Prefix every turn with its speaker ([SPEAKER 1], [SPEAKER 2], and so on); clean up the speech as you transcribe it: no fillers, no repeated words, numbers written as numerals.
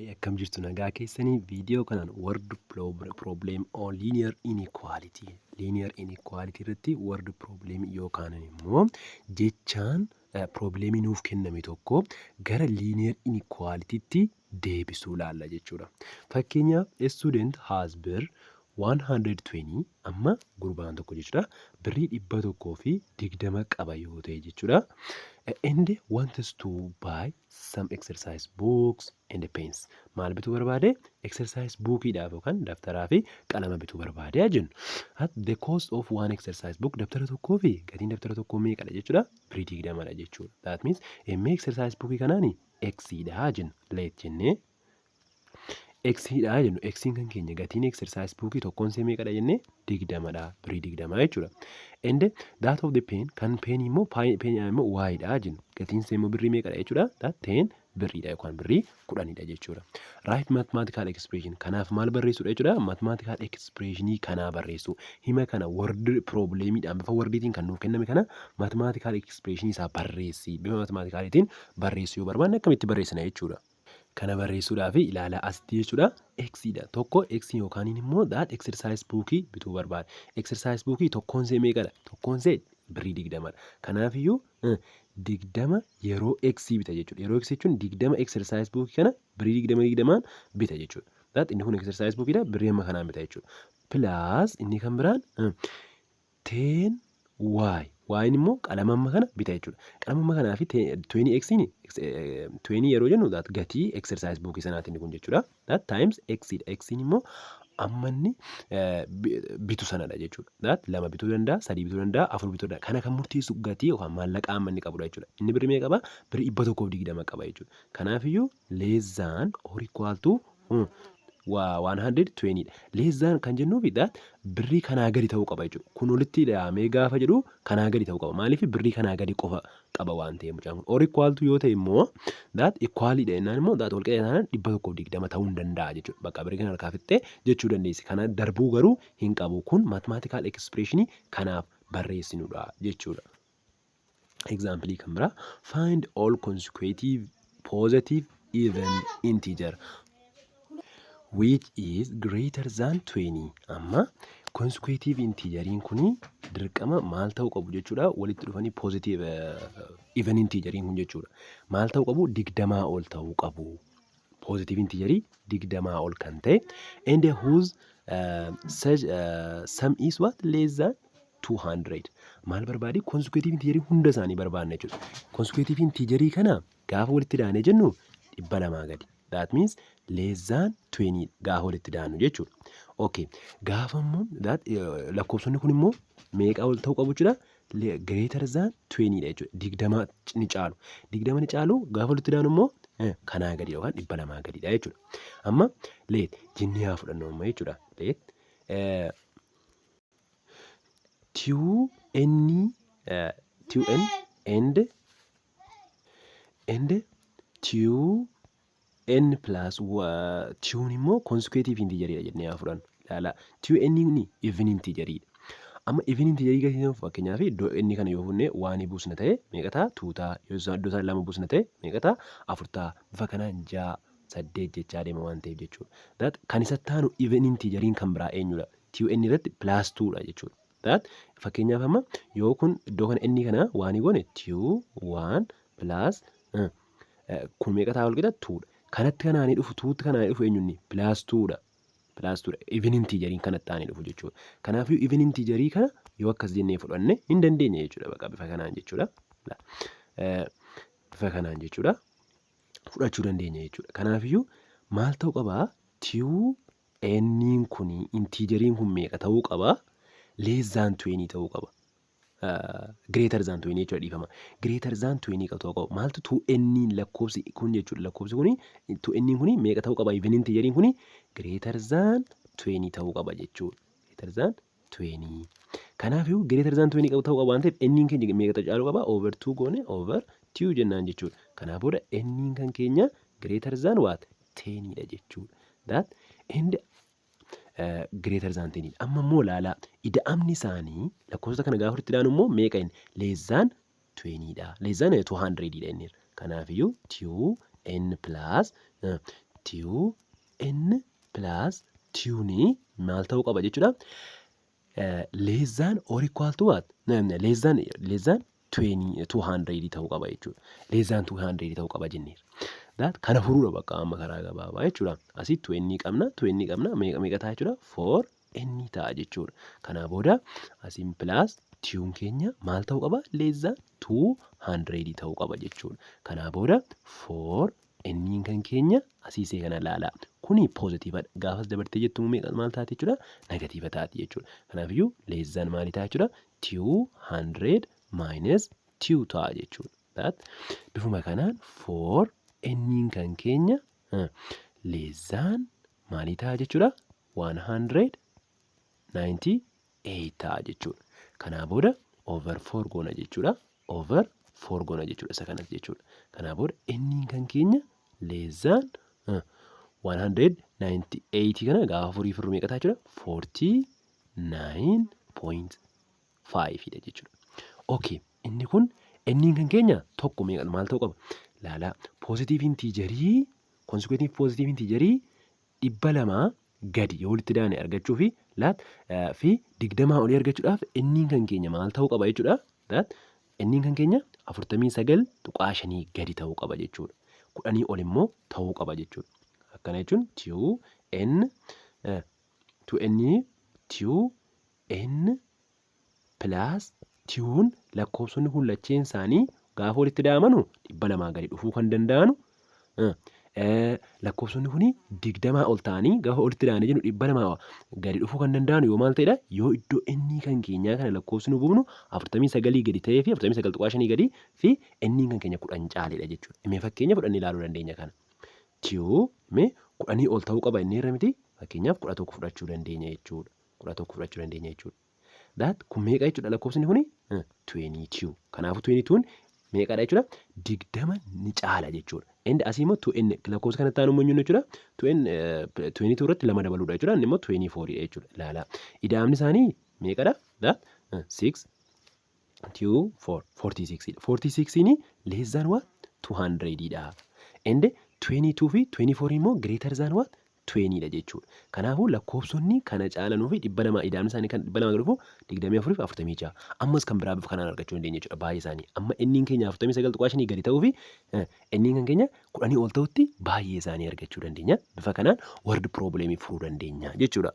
[SPEAKER 1] Akkam jirtu nagaa keessanii viidiyoo kanaan word problem on linear inequality irratti word problem yookaan immoo jechaan problemii nuuf kenname tokko gara linear inequalitytti deebisuu laalla jechuudha. Fakkeenyaaf a student has bir 120 amma gurbaan tokko jechuudha birrii 120 qaba yoo ta'e jechuudha. And wants to buy some exercise books and pens. Maal bituu barbaade? Exercise bookidhaaf yookaan daftaraa fi qalama bituu barbaade jennu. At the cost of one exercise book daftara tokkoo fi gatiin daftara tokkoo meeqadha jechuudha? Birrii 20dha jechuudha. That means emmee exercise bookii kanaani X'dha jennu. Let jennee X'dha jennu. X'n kan keenya gatiin exercise bookii tokkoon see meeqadha jennee 20dha. Birrii 20 jechuudha. And that of the pen kan pen immoo pen immoo Y'dha jennu. Gatiin see immoo birrii meeqadha jechuudha? That 10 birriidha yookaan birrii 10dha jechuudha. Right mathematical expression kanaaf maal barreessuudha jechuudha? Mathematical expressionii kanaa barreessu. Hima kana word problemiidhaan bifa wordiitiin kan nuuf kenname kana mathematical expressionii isaa barreessi. Bifa mathematicaliitiin barreessuu yoo barbaanne akkamitti barreessina jechuudha. Kana barreessuudhaaf ilaalaa asitti jechuudha. X'dha. Tokko X yookaan immoo that exercise bookii bituu barbaade. Exercise bookii tokkoon see meeqadha? Tokkoon see birrii 20dha. Kanaafiyyuu 20 yeroo X bita jechuudha. Yeroo X jechuun 20 exercise bookii kana birrii 20 bita jechuudha. That inni kun exercise bookiidha birrii amma kanaan bita jechuudha. Plus inni kan biraan 10 Y. Y'in immoo qalama amma kana bita jechuudha. Qalama amma kanaa fi 20X'ini 20 yeroo jennu that gatii exercise bookii sanaatiin kun jechuudha. That times X'dha. X'in immoo amma inni bitu sanadha jechuudha. That 2 bituu danda'a, 3 bituu danda'a, 4 bituu danda'a. Kana kan murteessu gatii yookaan maallaqa amma inni qabudha jechuudha. Inni birrii meeqa qaba? Birrii 120 qaba jechuudha. Kanaafiyyuu less than or equal to 120dha. Less than kan jennuufi that birrii kanaa gadi ta'uu qaba jechuudha. Kun walitti hidhamee gaafa jedhu kanaa gadi ta'uu qaba. Maaliif birrii kanaa gadi qofa qaba waan ta'eef mucaan kun. Or equal to yoo ta'e immoo that equalidha jennaan immoo that wal qixa taanaan 120 ta'uu hin danda'a jechuudha. Bakka birrii kana harkaa fixxee jechuu dandeessi. Kana darbuu garuu hin qabu. Kun mathematical expressionii kanaaf barreessinudha jechuudha. Example kan biraa find all consecutive positive even integer which is greater than 20. Amma consecutive integeriin kuni dirqama maal ta'uu qabu jechuudha. Walitti dhufanii positive even integeriin kun jechuudha. Maal ta'uu qabu? 20 ol ta'uu qabu. Positive integerii 20 ol kan ta'e and whose sum is what? Less than 200. Maal barbaade? Consecutive integerii hunda isaanii barbaadna jechuudha. Consecutive integerii kana gaafa walitti daanee jennu 200 gadi. That means less than 20 gaafa walitti daanu jechuudha. Okay. Gaafa immoo lakkoofsonni kun immoo meeqa ol ta'uu qabu jechuudha? Greater than 20dha jechuudha. 20 ni caalu. 20 ni caalu gaafa walitti daanu immoo kanaa gadi yookaan 200 gadidha jechuudha. Amma let jennee haa fudhannu amma jechuudha. Let 2n and 2n plus 2 immoo consecutive integeridha jennee haa fudhannu. Laala 2n ni even integeridha. Amma even integerii gatiin fakkeenyaaf iddoo inni kana yoo funne waan buusna ta'e meeqa ta'a? 2 ta'a. Yoo iddoo isaa 2 buusna ta'e meeqa ta'a? 4 ta'a. Bifa kanaan 6 8 jechaa deema waan ta'eef jechuudha. That kan isa taanu even integeriin kan biraa eenyudha? 2n irratti plus 2dha jechuudha. That fakkeenyaaf amma yoo kun iddoo kana inni kana waan goone 2 1 plus kun meeqa ta'a wal qixa? 2dha. Kanatti kanaanii dhufu 2tti kanaanii dhufu eenyunni? Plus 2dha. Plus 2dha. Even integeriin kanatti taanii dhufu jechuudha. Kanaafuu even integerii kana yoo akkas jennee fudhanne hin dandeenya jechuudha. Bakka bifa kanaan jechuudha. Bifa kanaan jechuudha. Fudhachuu dandeenya jechuudha. Kanaafiyyuu maal ta'uu qabaa? 2n'n kuni integeriin kun meeqa ta'uu qabaa? Less than 20 ta'uu qaba. Greater than 20 jechuudha dhiifama. Greater than 20 ta'uu qaba. Maaltu 2n'n lakkoofsi kun jechuudha. Lakkoofsi kuni 2n'n kuni meeqa ta'uu qaba? Even integeriin kuni greater than 20 ta'uu qaba jechuudha. Greater than 20. Kanaafuu greater than 20 ta'uu qaba waan ta'eef n'n keenya meeqa caaluu qaba? Over 2 goone over 2 jennaan jechuudha. Kanaafuu n'n kan keenya greater than what? 10dha jechuudha. That and greater than 10. Amma immoo laala ida'amni isaanii lakkoofsa kana gaafa itti daanu immoo meeqa inni? Less than 20dha. Less than 200dha inni. Kanaafiyyuu 2n plus 2n plus 2 maal ta'uu qaba jechuudha. Less than or equal to what? Less than 200 ta'uu qaba jechuudha. Less than 200 ta'uu qaba jenneera. Kana furuudha bakka amma karaa gabaabaa jechuudha. Asii 2n qabna meeqa ta'a jechuudha? 4n ta'a jechuudha. Kanaa booda asiin plus 2 keenya maal ta'uu qaba? Less than 200 ta'uu qaba jechuudha. Kanaa booda 4n kan keenya asiisee kana ilaalaa. Kuni poozitiivadha. Gaafas dabartee jettu maal taati jechuudha? Negatiiva taati jechuudha. Kanaafiyyuu less than maalii ta'a jechuudha? 200 minus 2 ta'a jechuudha. Bifuma kanaan 4n kan keenya less than maalii ta'a jechuudha? 198 ta'a jechuudha. Kanaa booda over 4 goona jechuudha. Over 4 goona jechuudha isa kanas jechuudha. Kanaa booda n kan keenya less than 198 kana gaafa furii firru meeqa ta'a jechuudha? 49.5 dha jechuudha. Okay, inni kun n kan keenya tokko meeqa maal ta'uu qaba? Laalaa positive intiijarii consecutive positive intiijarii 200 gadi yoo walitti daane argachuu fi 20 olii argachuudhaaf n kan keenya maal ta'uu qaba jechuudha? N kan keenya 49.5 gadi ta'uu qaba jechuudha. 10 ol immoo ta'uu qaba jechuudha. Akkana jechuun 2n plus 2 lakkoofsonni kun lacheen isaanii gaafa walitti daamanu 200 gadi dhufuu kan danda'anu lakkoofsonni kun 20 ol ta'anii gaafa walitti daane jennu 200 gadi dhufuu kan danda'anu yoo maal ta'edha? Yoo iddoo n kan keenyaa kana lakkoofsonni buufnu 49 gadi ta'ee fi 49.5 gadi fi n kan keenya 10 caaleedha jechuudha. Mee fakkeenya fudhannee ilaaluu dandeenya kana. Mee 10 ol ta'uu qaba inni irra miti? Fakkeenyaaf 11 fudhachuu dandeenya jechuudha. 11 fudhachuu dandeenya jechuudha. Kun meeqa jechuudha lakkoofsonni kuni? 22. Kanaafuu 22 meeqadha jechuudha? 20 ni caala jechuudha. Inni asii immoo 2n lakkoofsa kanatti aanu immoo jechuudha. 22 irratti 2 dabaluudha jechuudha. Inni immoo 24 dha jechuudha. Ilaalaa. Ida'amni isaanii meeqadha? 6 2 4 46 dha. 46 ni less than what? 200 dha. And 22 fi 24 immoo greater than what? 20 dha jechuudha. Kanaafuu lakkoofsonni kana caalanuu fi 200 ida'amni isaanii kan 200 gadi dhufu 24 fi 46. Ammas kan biraa bifa kanaan argachuu dandeenya jechuudha baay'ee isaanii. Amma n keenya 49.5 gadi ta'uu fi n kan keenya 10 ol ta'utti baay'ee isaanii argachuu dandeenya. Bifa kanaan word problemii furuu dandeenya jechuudha.